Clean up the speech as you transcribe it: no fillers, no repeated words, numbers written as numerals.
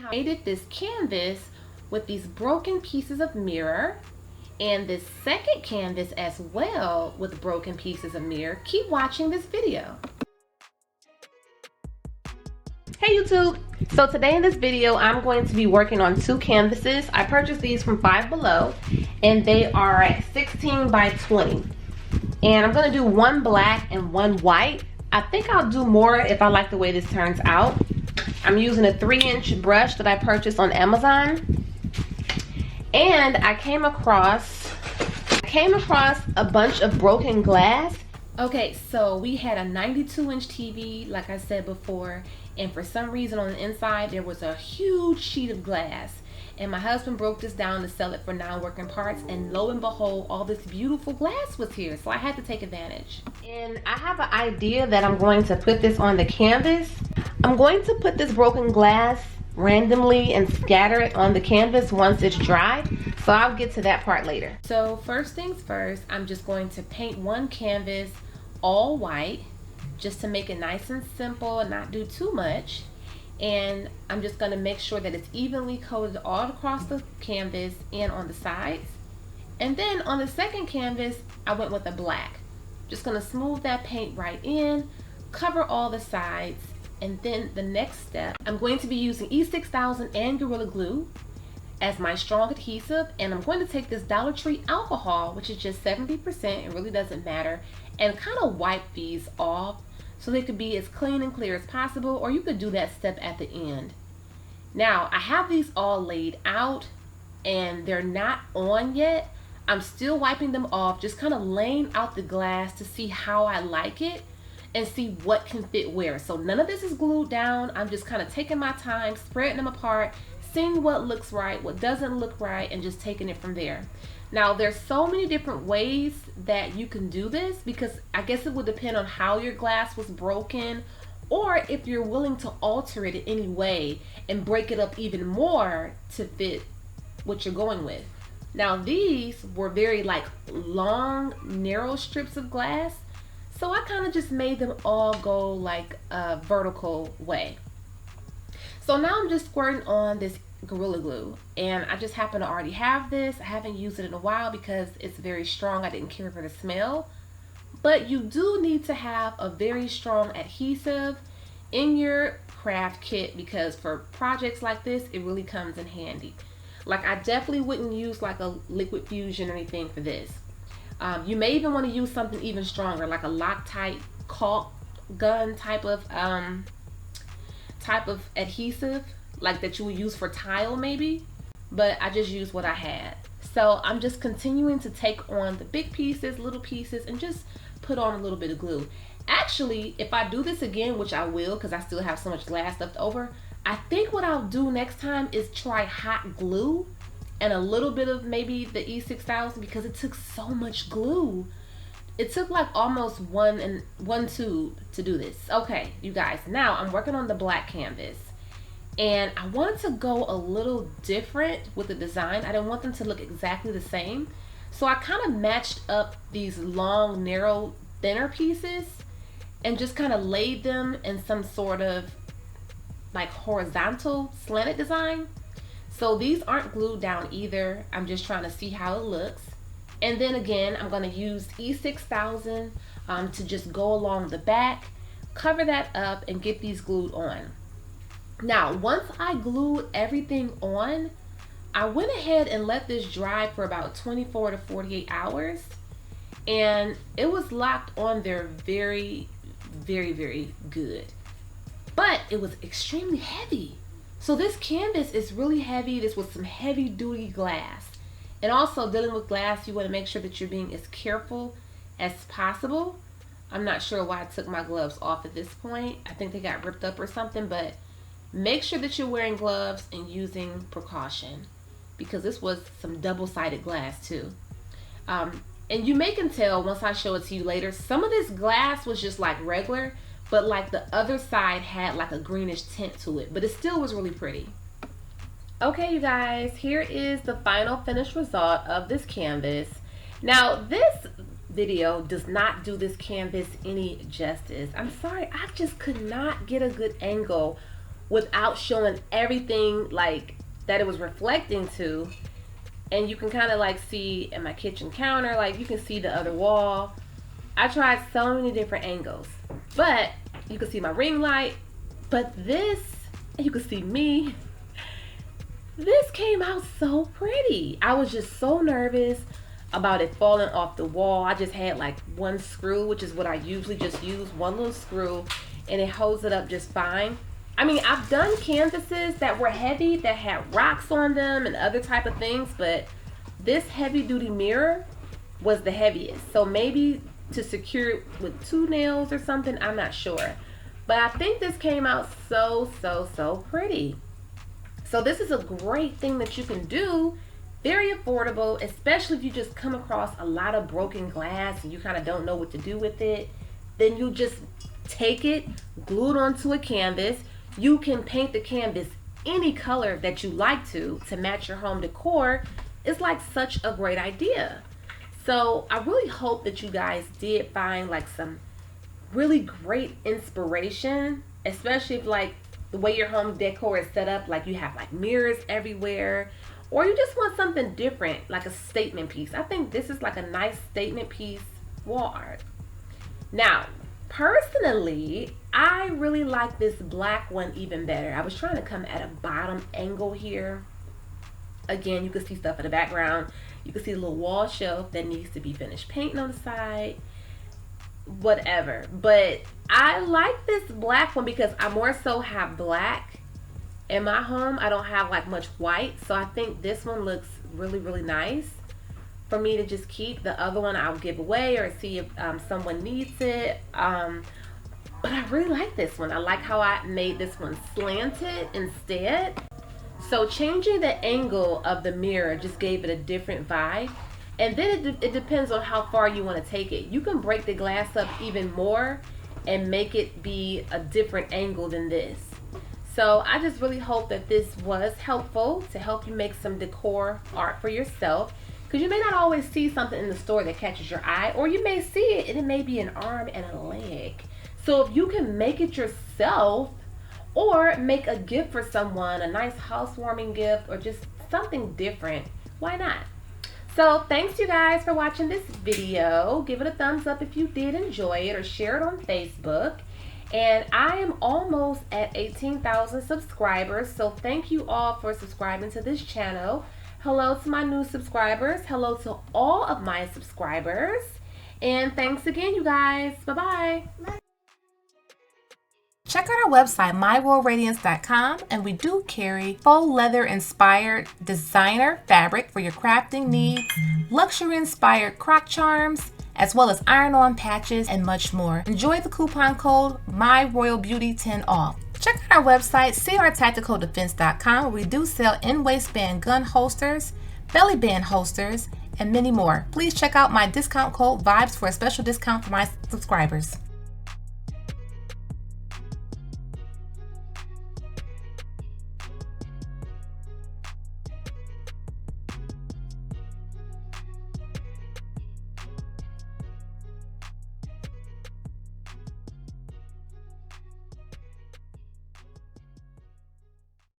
how I created this canvas with these broken pieces of mirror and this second canvas as well with broken pieces of mirror. Keep watching this video. Hey YouTube! So today in this video I'm going to be working on two canvases. I purchased these from Five Below and they are 16 by 20. And I'm going to do one black and one white. I think I'll do more if I like the way this turns out. I'm using a 3-inch brush that I purchased on Amazon. And I came across a bunch of broken glass. Okay, so we had a 92-inch TV, like I said before, and for some reason on the inside there was a huge sheet of glass. And my husband broke this down to sell it for non-working parts, and lo and behold, all this beautiful glass was here, so I had to take advantage. And I have an idea that I'm going to put this on the canvas. I'm going to put this broken glass randomly and scatter it on the canvas once it's dry, so I'll get to that part later. So first things first, I'm just going to paint one canvas all white just to make it nice and simple and not do too much. And I'm just going to make sure that it's evenly coated all across the canvas and on the sides. And then on the second canvas I went with a black. Just going to smooth that paint right in, cover all the sides. And then the next step, I'm going to be using E6000 and Gorilla Glue as my strong adhesive, and I'm going to take this Dollar Tree alcohol, which is just 70%, it really doesn't matter, and kind of wipe these off so they could be as clean and clear as possible, or you could do that step at the end. Now, I have these all laid out and they're not on yet. I'm still wiping them off, just kind of laying out the glass to see how I like it and see what can fit where. So none of this is glued down. I'm just kind of taking my time, spreading them apart, seeing what looks right, what doesn't look right, and just taking it from there. Now, there's so many different ways that you can do this, because I guess it would depend on how your glass was broken, or if you're willing to alter it in any way and break it up even more to fit what you're going with. Now, these were very like long, narrow strips of glass, so I kind of just made them all go like a vertical way. So now I'm just squirting on this Gorilla Glue, and I just happen to already have this. I haven't used it in a while because it's very strong. I didn't care for the smell. But you do need to have a very strong adhesive in your craft kit, because for projects like this, it really comes in handy. Like, I definitely wouldn't use like a liquid fusion or anything for this. You may even want to use something even stronger, like a Loctite caulk gun type of adhesive, like that you would use for tile maybe, but I just used what I had. So I'm just continuing to take on the big pieces, little pieces, and just put on a little bit of glue. Actually, if I do this again, which I will because I still have so much glass left over, I think what I'll do next time is try hot glue and a little bit of maybe the E6000, because it took so much glue. It took like almost one tube to do this. Okay, you guys, now I'm working on the black canvas, and I wanted to go a little different with the design. I didn't want them to look exactly the same, so I kind of matched up these long, narrow, thinner pieces and just kind of laid them in some sort of like horizontal slanted design. So these aren't glued down either. I'm just trying to see how it looks. And then again, I'm going to use E6000 to just go along the back, cover that up, and get these glued on. Now, once I glued everything on, I went ahead and let this dry for about 24 to 48 hours. And it was locked on there very, very, very good. But it was extremely heavy. So this canvas is really heavy. This was some heavy duty glass. And also, dealing with glass, you want to make sure that you're being as careful as possible. I'm not sure why I took my gloves off at this point. I think they got ripped up or something, but make sure that you're wearing gloves and using precaution, because this was some double-sided glass too. And you may can tell once I show it to you later, some of this glass was just like regular, but like the other side had like a greenish tint to it, but it still was really pretty. Okay, you guys, here is the final finished result of this canvas. Now, this video does not do this canvas any justice. I'm sorry, I just could not get a good angle without showing everything like that it was reflecting to. And you can kind of like see in my kitchen counter, like you can see the other wall. I tried so many different angles, but you can see my ring light. But this, you can see me. This came out so pretty. I was just so nervous about it falling off the wall. I just had like one screw, which is what I usually just use, one little screw, and it holds it up just fine. I mean, I've done canvases that were heavy, that had rocks on them and other type of things, but this heavy duty mirror was the heaviest. So maybe to secure it with 2 nails or something, I'm not sure. But I think this came out so pretty. So this is a great thing that you can do. Very affordable, especially if you just come across a lot of broken glass and you kind of don't know what to do with it. Then you just take it, glue it onto a canvas. You can paint the canvas any color that you like to match your home decor. It's like such a great idea. So I really hope that you guys did find like some really great inspiration, especially if like the way your home decor is set up, like you have like mirrors everywhere, or you just want something different, like a statement piece. I think this is like a nice statement piece wall art. Now, personally, I really like this black one even better. I was trying to come at a bottom angle here. Again, you can see stuff in the background. You can see a little wall shelf that needs to be finished painting on the side. Whatever. But I like this black one because I more so have black in my home. I don't have like much white. So I think this one looks really nice for me to just keep. The other one I'll give away or see if someone needs it. But I really like this one. I like how I made this one slanted instead. So changing the angle of the mirror just gave it a different vibe. And then it depends on how far you want to take it. You can break the glass up even more and make it be a different angle than this. So I just really hope that this was helpful to help you make some decor art for yourself. Because you may not always see something in the store that catches your eye, or you may see it and it may be an arm and a leg. So if you can make it yourself, or make a gift for someone, a nice housewarming gift, or just something different, why not? So thanks you guys for watching this video. Give it a thumbs up if you did enjoy it, or share it on Facebook. And I am almost at 18,000 subscribers, so thank you all for subscribing to this channel. Hello to my new subscribers. Hello to all of my subscribers. And thanks again, you guys. Bye-bye. Check out our website, myroyalradiance.com, and we do carry faux leather inspired designer fabric for your crafting needs, luxury inspired croc charms, as well as iron-on patches and much more. Enjoy the coupon code MyRoyalBeauty10OFF. Check out our website, crtacticaldefense.com, where we do sell in-waistband gun holsters, belly band holsters, and many more. Please check out my discount code VIBES for a special discount for my subscribers.